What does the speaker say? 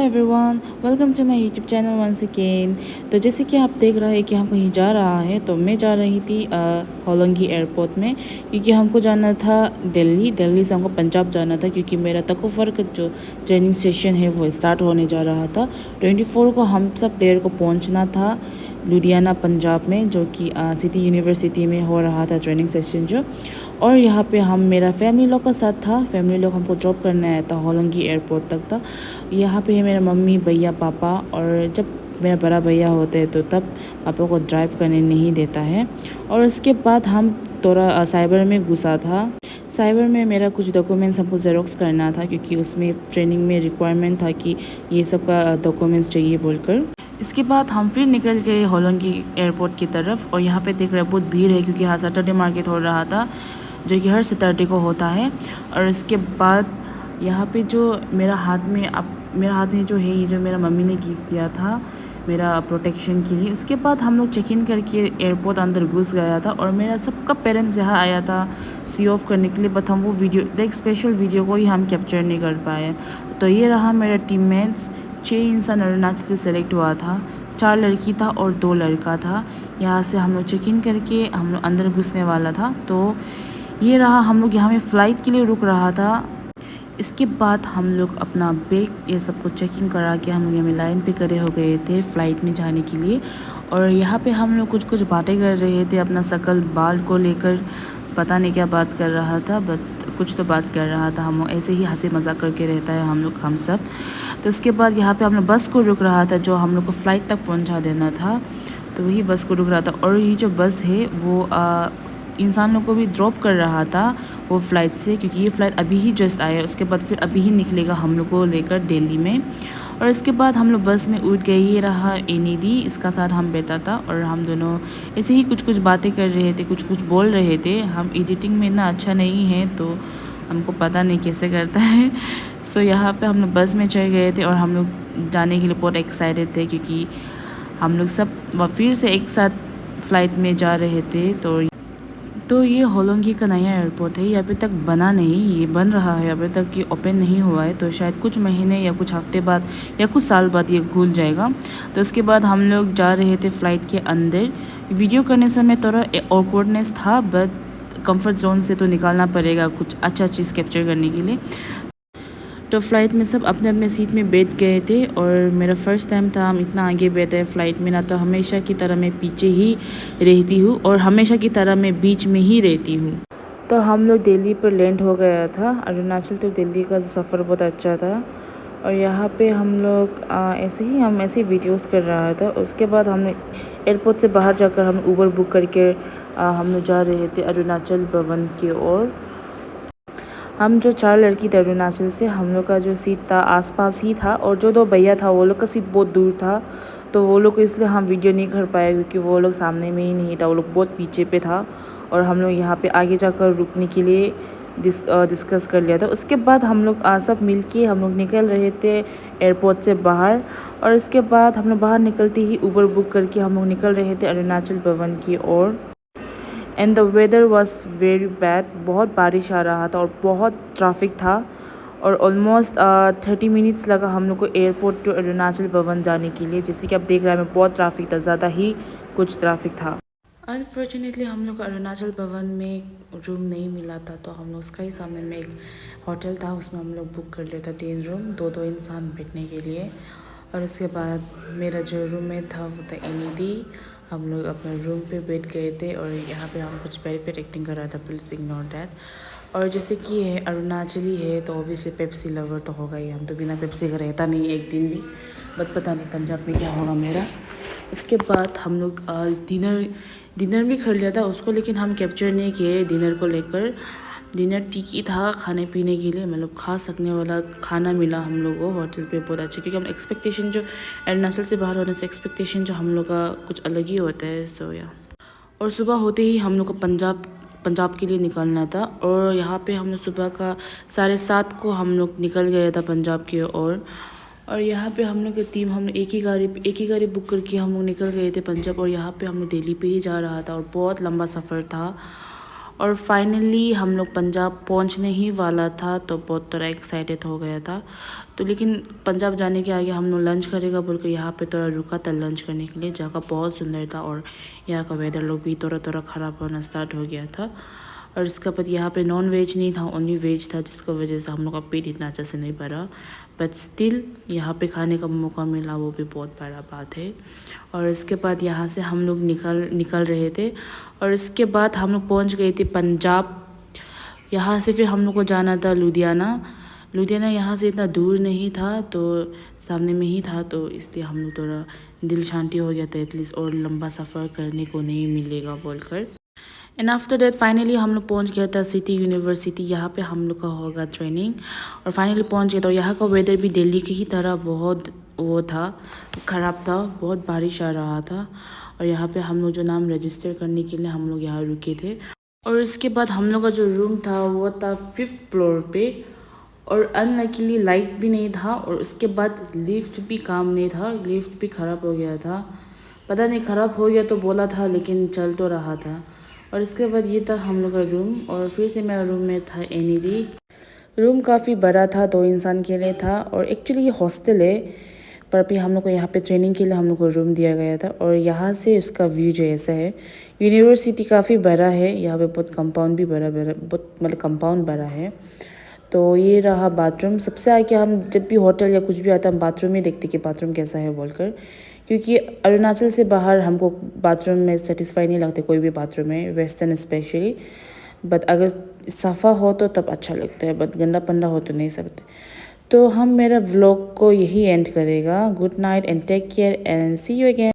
Everyone, welcome to my YouTube channel once again. तो जैसे कि आप देख रहे हैं कि हम कहीं जा रहा है, तो मैं जा रही थी होलोंगी एयरपोर्ट में, क्योंकि हमको जाना था दिल्ली से हमको पंजाब जाना था, क्योंकि मेरा तकफर का जो ट्रेनिंग सेशन है वो स्टार्ट होने जा रहा था। 24 को हम सब प्लेयर को पहुंचना था लुधियाना पंजाब में, जो कि सिटी यूनिवर्सिटी में हो रहा था ट्रेनिंग सेशन जो। और यहाँ पे हम मेरा फैमिली लोग का साथ था। फैमिली लोग हमको ड्रॉप करने आया था होलोंगी एयरपोर्ट तक था। यहाँ पे है मेरा मम्मी, भैया, पापा। और जब मेरा बड़ा भैया होते हैं तो तब पापा को ड्राइव करने नहीं देता है। और उसके बाद हम थोड़ा साइबर में घुसा था। साइबर में मेरा कुछ डॉक्यूमेंट्स हमको ज़ेरॉक्स करना था, क्योंकि उसमें ट्रेनिंग में रिक्वायरमेंट था कि ये सब का डॉक्यूमेंट्स चाहिए बोलकर। इसके बाद हम फिर निकल गए होलोंगी एयरपोर्ट की तरफ। और यहाँ पे देख रहे बहुत भीड़ है, क्योंकि हाँ सैटरडे मार्केट हो रहा था, जो कि हर सैटरडे को होता है। और इसके बाद यहाँ पे जो मेरा हाथ में जो है, ये जो मेरा मम्मी ने गिफ्ट दिया था मेरा प्रोटेक्शन के लिए। उसके बाद हम लोग चेक इन करके एयरपोर्ट अंदर घुस गया था। और मेरा सबका पेरेंट्स यहाँ आया था सी ऑफ करने के लिए, बट हम वो वीडियो एक स्पेशल वीडियो को ही हम कैप्चर नहीं कर पाए। तो ये रहा मेरा टीममेट्स। 6 इंसान अरुणाचल से सेलेक्ट हुआ था, 4 लड़की था और 2 लड़का था। यहाँ से हम लोग चेक इन करके हम लोग अंदर घुसने वाला था। तो ये रहा, हम लोग यहाँ में फ़्लाइट के लिए रुक रहा था। इसके बाद हम लोग अपना बैग ये सब कुछ चेकिंग करा के हम लोग यहाँ में लाइन पे खड़े हो गए थे फ़्लाइट में जाने के लिए। और यहाँ पे हम लोग कुछ बातें कर रहे थे अपना शकल बाल को लेकर। पता नहीं क्या बात कर रहा था, बट कुछ तो बात कर रहा था। हम ऐसे ही हंसी मजाक करके रहता है हम सब। तो उसके बाद यहाँ पे हम लोग बस को रुक रहा था, जो हम लोग को फ़्लाइट तक पहुँचा देना था। तो वही बस को रुक रहा था। और ये जो बस है वो इंसानों को भी ड्रॉप कर रहा था वो फ़्लाइट से, क्योंकि ये फ़्लाइट अभी ही जस्ट आया है। उसके बाद फिर अभी ही निकलेगा हम लोग को लेकर दिल्ली में। और इसके बाद हम लोग बस में उठ गए। ये रहा एनीदी, इसका साथ हम बैठा था। और हम दोनों ऐसे ही कुछ बातें कर रहे थे, कुछ बोल रहे थे। हम एडिटिंग में इतना अच्छा नहीं है, तो हमको पता नहीं कैसे करता है। सो यहाँ पे हम लोग बस में चढ़ गए थे और हम लोग जाने के लिए बहुत एक्साइटेड थे, क्योंकि हम लोग सब फिर से एक साथ फ़्लाइट में जा रहे थे। तो ये होलोंगी का नया एयरपोर्ट है। ये अभी तक बना नहीं, ये बन रहा है, अभी तक ये ओपन नहीं हुआ है। तो शायद कुछ महीने या कुछ हफ्ते बाद या कुछ साल बाद ये खुल जाएगा। तो उसके बाद हम लोग जा रहे थे फ़्लाइट के अंदर। वीडियो करने समय थोड़ा ऑकवर्डनेस था, बट कंफर्ट जोन से तो निकालना पड़ेगा कुछ अच्छा चीज़ कैप्चर करने के लिए। तो फ़्लाइट में सब अपने अपने सीट में बैठ गए थे। और मेरा फ़र्स्ट टाइम था हम इतना आगे बैठे फ़्लाइट में। ना तो हमेशा की तरह मैं पीछे ही रहती हूँ, और हमेशा की तरह मैं बीच में ही रहती हूँ। तो हम लोग दिल्ली पर लैंड हो गया था। अरुणाचल तो दिल्ली का सफ़र बहुत अच्छा था। और यहाँ पे हम लोग ऐसे ही वीडियोस कर रहा था। उसके बाद हमने एयरपोर्ट से बाहर जाकर हम उबर बुक करके हम लोग जा रहे थे अरुणाचल भवन की ओर। हम जो 4 लड़की थे अरुणाचल से, हम लोग का जो सीट था आसपास ही था। और जो 2 भैया था वो लोग का सीट बहुत दूर था। तो वो लोग को इसलिए हम वीडियो नहीं कर पाए, क्योंकि वो लोग सामने में ही नहीं था, वो लोग बहुत पीछे पे था। और हम लोग यहाँ पे आगे जाकर रुकने के लिए डिस्कस कर लिया था। उसके बाद हम लोग सब मिल के हम लोग निकल रहे थे एयरपोर्ट से बाहर। और इसके बाद हम लोग बाहर निकलते ही उबर बुक करके हम लोग निकल रहे थे अरुणाचल भवन की ओर। And the weather was very bad, बहुत बारिश आ रहा था और बहुत ट्रैफिक था। और ऑलमोस्ट 30 मिनट्स लगा हम लोग को एयरपोर्ट टू अरुणाचल भवन जाने के लिए। जैसे कि आप देख रहे हैं, बहुत ट्रैफिक था, ज़्यादा ही कुछ ट्रैफिक था। अनफॉर्चुनेटली हम लोग को अरुणाचल भवन में रूम नहीं मिला था। तो हम लोग उसका ही सामने में एक होटल था, उसमें हम लोग बुक कर लिया था 3 रूम, 2 इंसान बैठने के लिए। और उसके बाद मेरा जो रूममेट था वो था एनीदी। हम लोग अपने रूम पे बैठ गए थे। और यहाँ पे हम कुछ पेट एक्टिंग कर रहा था, प्लीज़ इग्नोर दैट। और जैसे कि है अरुणाचली है, तो ऑब्वियसली पेप्सी लवर तो होगा ही। हम तो बिना पेप्सी का रहता नहीं एक दिन भी, बट पता नहीं पंजाब में क्या होगा मेरा। इसके बाद हम लोग डिनर भी कर लिया था उसको, लेकिन हम कैप्चर नहीं किए डिनर को लेकर। डिनर ठीक ही था खाने पीने के लिए, मतलब खा सकने वाला खाना मिला हम लोग को होटल पे बहुत अच्छा। क्योंकि हम एक्सपेक्टेशन जो अरुणाचल से बाहर होने से एक्सपेक्टेशन जो हम लोग का कुछ अलग ही होता है। सो या और सुबह होते ही हम लोग को पंजाब के लिए निकलना था। और यहाँ पे हम लोग सुबह का 7:30 को हम लोग निकल गया था पंजाब की ओर। और यहाँ पे हम लोग की टीम, हम लोग एक ही गाड़ी बुक करके हम लोग निकल गए थे पंजाब। और यहाँ पे हम लोग दिल्ली पे ही जा रहा था, और बहुत लंबा सफ़र था। और फाइनली हम लोग पंजाब पहुंचने ही वाला था तो बहुत थोड़ा एक्साइटेड हो गया था। तो लेकिन पंजाब जाने के आगे हम लोग लंच करेगा बोल कर यहाँ पे थोड़ा रुका था लंच करने के लिए। जगह बहुत सुंदर था और यहाँ का वेदर लोग भी थोड़ा थोड़ा ख़राब होना स्टार्ट हो गया था। और इसके बाद यहाँ पे नॉन वेज नहीं था, ओनली वेज था, जिसकी वजह से हम लोग का पेट इतना अच्छा से नहीं भरा। बट स्टिल यहाँ पे खाने का मौका मिला, वो भी बहुत बड़ा बात है। और इसके बाद यहाँ से हम लोग निकल रहे थे और इसके बाद हम लोग पहुँच गए थे पंजाब। यहाँ से फिर हम लोग को जाना था लुधियाना यहाँ से इतना दूर नहीं था, तो सामने में ही था, तो इसलिए हम लोग थोड़ा दिल शांति हो गया था एटलीस्ट, और लंबा सफ़र करने को नहीं मिलेगा बोलकर। एंड आफ्टर दैट फाइनली हम लोग पहुँच गया था सिटी यूनिवर्सिटी। यहाँ पे हम लोग का होगा ट्रेनिंग और फाइनली पहुँच गया था। यहाँ का वेदर भी दिल्ली की ही तरह बहुत वो था, ख़राब था, बहुत बारिश आ रहा था। और यहाँ पे हम लोग जो नाम रजिस्टर करने के लिए हम लोग यहाँ रुके थे। और इसके बाद हम लोग का जो रूम था वो था 5th फ्लोर पे, और अनलकीली लाइट भी नहीं था, और उसके बाद लिफ्ट भी काम नहीं था, लिफ्ट भी ख़राब हो गया था। पता नहीं ख़राब हो गया तो बोला था, लेकिन चल तो रहा था। और इसके बाद ये था हम लोग का रूम, और फिर से मेरा रूम में था एनिदी। रूम काफ़ी बड़ा था, 2 इंसान के लिए था, और एक्चुअली ये हॉस्टल है, पर अभी हम लोग को यहाँ पे ट्रेनिंग के लिए हम लोग को रूम दिया गया था। और यहाँ से उसका व्यू जो ऐसा है। यूनिवर्सिटी काफ़ी बड़ा है, यहाँ पे बहुत कंपाउंड भी बड़ा बहुत मतलब कंपाउंड बड़ा है। तो ये रहा बाथरूम। सबसे आगे हम जब भी होटल या कुछ भी आता है हम बाथरूम ही देखते कि बाथरूम कैसा है बोलकर, क्योंकि अरुणाचल से बाहर हमको बाथरूम में सेटिस्फाई नहीं लगते, कोई भी बाथरूम में, वेस्टर्न स्पेशली। बट अगर सफ़ा हो तो तब अच्छा लगता है, बट गंदा पंदा हो तो नहीं सकते। तो हम मेरा व्लॉग को यही एंड करेगा। Good night and take care and see you again.